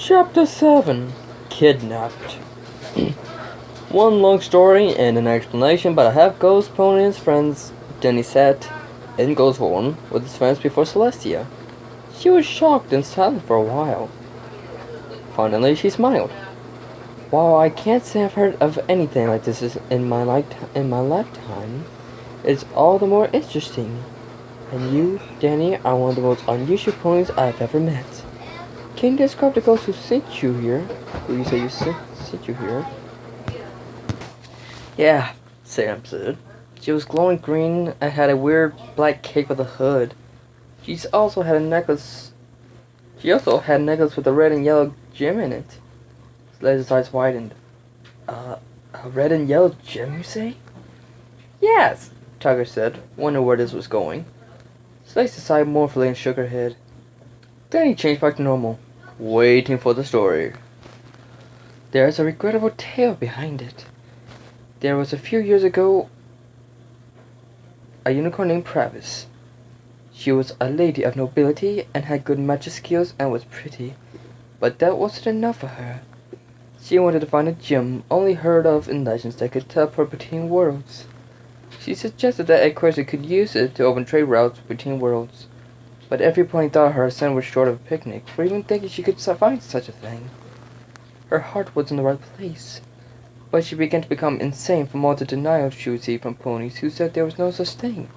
Chapter 7 Kidnapped. One long story and an explanation, but I have Ghost Pony and his friends. Then he sat in Ghost Horn with his friends before Celestia. She was shocked and silent for a while. Finally, she smiled. While I can't say I've heard of anything like this in my lifetime, it's all the more interesting. And you, Danny, are one of the most unusual ponies I've ever met. Can you describe the ghost who sent you here? Who you say you sent you here? Yeah, Sam said. She was glowing green and had a weird black cape with a hood. She also had a necklace with a red and yellow gem in it. His eyes widened. A red and yellow gem, you say? Yes, Tiger said, wondering where this was going. Slice sighed mournfully and shook her head. Then he changed back to normal, waiting for the story. There's a regrettable tale behind it. There was a few years ago a unicorn named Travis. She was a lady of nobility and had good magic skills and was pretty, but that wasn't enough for her. She wanted to find a gem only heard of in legends that could teleport between worlds. She suggested that Aquarius could use it to open trade routes between worlds, but every pony thought her son was short of a picnic for even thinking she could find such a thing. Her heart was in the right place, but she began to become insane from all the denial she received from ponies who said there was no such thing.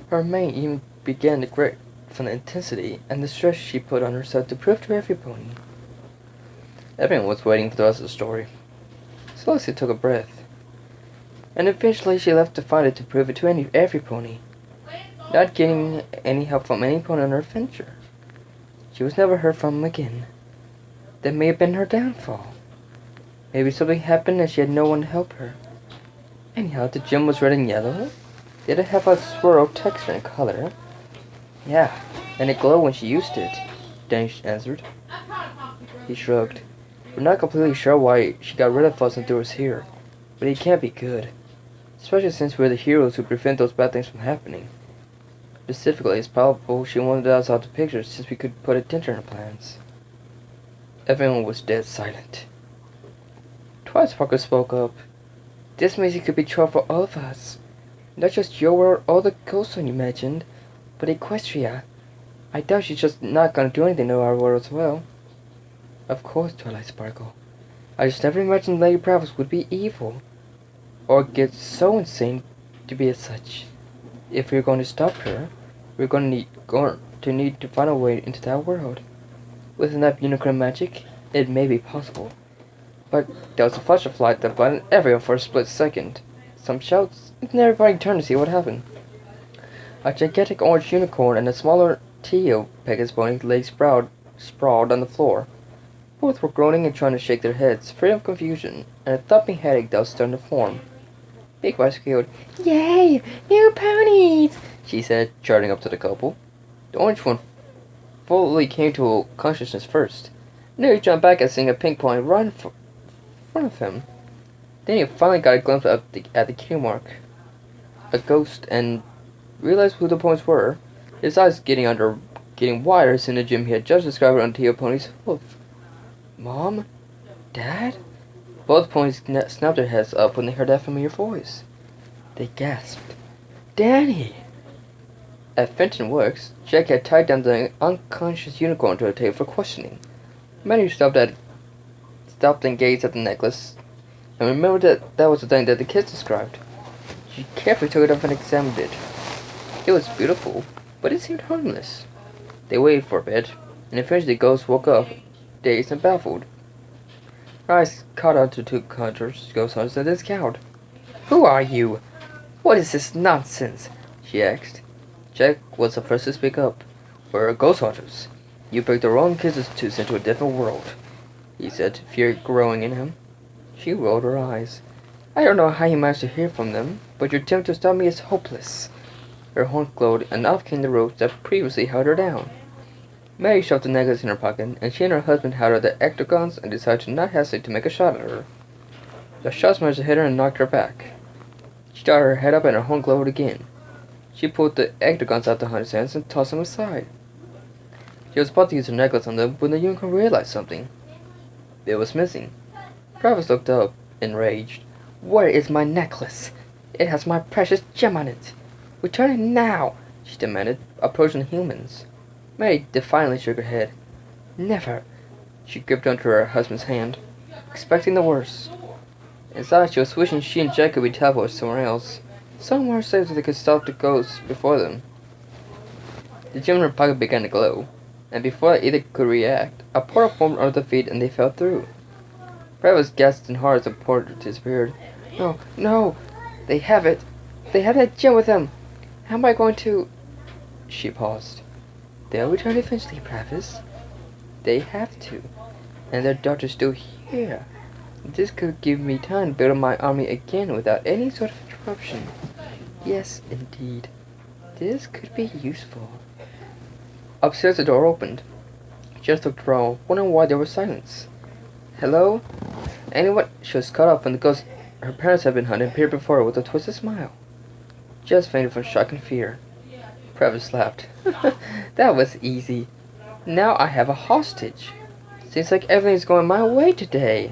Her mane even began to grip from the intensity and the stress she put on herself to prove to every pony. Everyone was waiting for the rest of the story. Celestia took a breath, and eventually she left to find it to prove it to every pony, not getting any help from any pony on her adventure. She was never heard from again. That may have been her downfall. Maybe something happened and she had no one to help her. Anyhow, the gem was red and yellow. Did it have a swirl texture and color? Yeah, and it glowed when she used it, Danny answered. He shrugged. We're not completely sure why she got rid of us and threw us here, but it can't be good. Especially since we're the heroes who prevent those bad things from happening. Specifically, it's probable she wanted us out of the picture since we could put a dent in her plans. Everyone was dead silent. Twice Parker spoke up. This means it could be trouble for all of us. Not just your world or the ghost one you mentioned, but Equestria. I doubt she's just not gonna do anything to our world as well. Of course, Twilight Sparkle. I just never imagined Lady Bravos would be evil, or get so insane to be as such. If we're going to stop her, we're going to need to find a way into that world. With enough unicorn magic, it may be possible. But there was a flash of light that blinded everyone for a split second. Some shouts, and then everybody turned to see what happened. A gigantic orange unicorn and a smaller teal Pegasus pony lay sprawled on the floor. Both were groaning and trying to shake their heads, free of confusion, and a thumping headache that was starting to form. Big White squealed, "Yay! New ponies!" she said, charging up to the couple. The orange one fully came to consciousness first. Nearly jumped back at seeing a pink pony right in front of him. Then he finally got a glimpse at the cue mark, a ghost, and realized who the ponies were. His eyes getting wider seeing the gym he had just described on Teal Pony's hoof. Mom? Dad? Both ponies snapped their heads up when they heard that familiar voice. They gasped. Danny! At Fenton Works, Jack had tied down the unconscious unicorn to a table for questioning. Many stopped and gazed at the necklace, and remembered that was the thing that the kids described. She carefully took it off and examined it. It was beautiful, but it seemed harmless. They waited for a bit, and eventually the ghost woke up, dazed and baffled. Her eyes caught on to two ghost hunters and then scowled. Who are you? What is this nonsense? She asked. Jack was the first to speak up. We're ghost hunters. You picked the wrong kids to send to a different world, he said, fear growing in him. She rolled her eyes. I don't know how you managed to hear from them, but your attempt to stop me is hopeless. Her horn glowed, and off came the ropes that previously held her down. Mary shoved the necklace in her pocket, and she and her husband held out the ectogons and decided to not hesitate to make a shot at her. The shots managed to hit her and knocked her back. She darted her head up and her horn glowed again. She pulled the ectogons out of the hunter's hands and tossed them aside. She was about to use her necklace on them when the unicorn realized something. It was missing. Travis looked up, enraged. Where is my necklace? It has my precious gem on it. Return it now, she demanded, approaching the humans. Mary defiantly shook her head. Never. She gripped onto her husband's hand, expecting the worst. Inside, she was wishing she and Jack could be teleported somewhere else. Somewhere safe so they could stop the ghosts before them. The gem in her pocket began to glow, and before either could react, a portal formed under their feet and they fell through. Travis gasped in horror as the portal disappeared. No, no! They have it! They have that gem with them! How am I going to... She paused. They'll return eventually, Travis. They have to. And their daughter's still here. This could give me time to build up my army again without any sort of interruption. Yes, indeed. This could be useful. Upstairs the door opened. Jess looked around, wondering why there was silence. Hello? Anyone? She was cut off when the ghost her parents had been hunting appeared before her with a twisted smile. Jess fainted from shock and fear. Travis laughed. That was easy. Now I have a hostage. Seems like everything's going my way today.